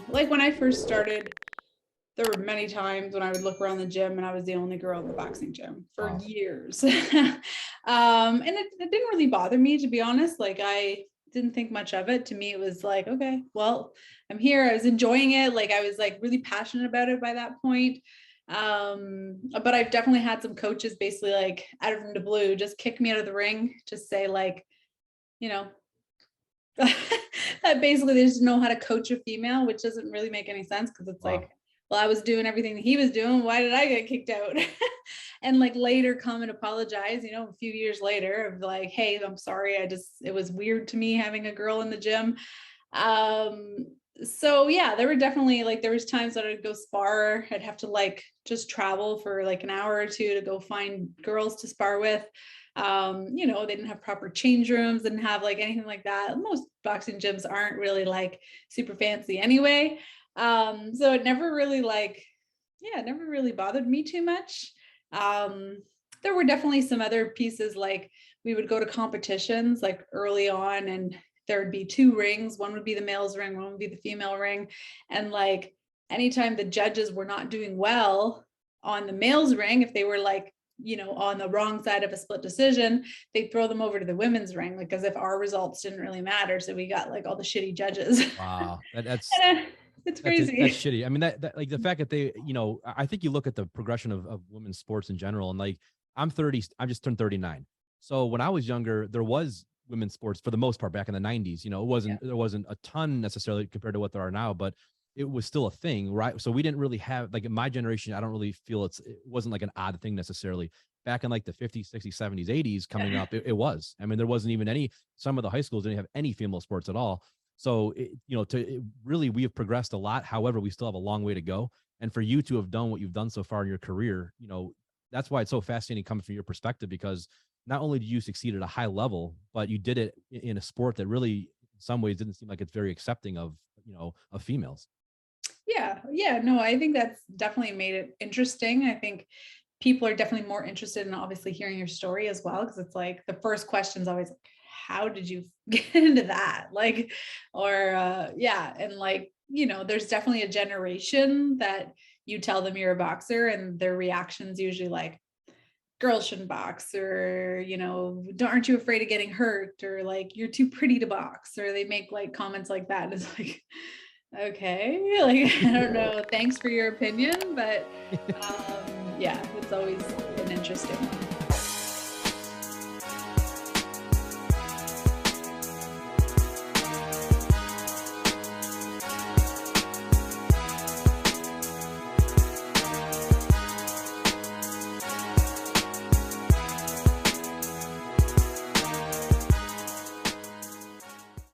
Like when I first started, there were many times when I would look around the gym and I was the only girl in the boxing gym for Wow. years. And it didn't really bother me, to be honest. Like I didn't think much of it. To me, it was like, okay, well, I'm here. I was enjoying it. Like I was like really passionate about it by that point. But I've definitely had some coaches basically like out of the blue just kick me out of the ring, just say like, you know, that basically they just know how to coach a female, which doesn't really make any sense because it's Wow. like, well, I was doing everything that he was doing. Why did I get kicked out? And like later come and apologize, a few years later of like, hey, I'm sorry. It was weird to me having a girl in the gym. Um, so yeah, there were definitely like, there was times that I'd go spar. I'd have to like just travel for like an hour or two to go find girls to spar with. They didn't have proper change rooms, didn't have like anything like that. Most boxing gyms aren't really like super fancy anyway. So it never really like, yeah, it never really bothered me too much. Um, there were definitely some other pieces like we would go to competitions like early on and there would be two rings. One would be the male's ring, one would be the female ring. And like anytime the judges were not doing well on the male's ring, if they were like, on the wrong side of a split decision, they'd throw them over to the women's ring, like as if our results didn't really matter. So we got like all the shitty judges. Wow. And, it's That's crazy. shitty. I mean, that like the fact that they, I think you look at the progression of women's sports in general, and like I'm 30, I just turned 39. So when I was younger, there was women's sports for the most part back in the 90s. It Yeah. wasn't there wasn't a ton necessarily compared to what there are now, but it was still a thing, right? So we didn't really have like in my generation, I don't really feel it wasn't like an odd thing necessarily. Back in like the 50s, 60s, 70s, 80s coming Yeah. up, it was. I mean, there wasn't even any, some of the high schools didn't have any female sports at all. So, really, we have progressed a lot. However, we still have a long way to go. And for you to have done what you've done so far in your career, that's why it's so fascinating coming from your perspective, because not only did you succeed at a high level, but you did it in a sport that really, in some ways, didn't seem like it's very accepting of females. Yeah, yeah, no, I think that's definitely made it interesting. I think people are definitely more interested in obviously hearing your story as well, because it's like the first question is always like, how did you get into that? Like, or yeah, and like, there's definitely a generation that you tell them you're a boxer and their reactions usually like, girls shouldn't box, or aren't you afraid of getting hurt, or like you're too pretty to box, or they make like comments like that. And it's like, okay, like I don't know, thanks for your opinion, but yeah, it's always an interesting one.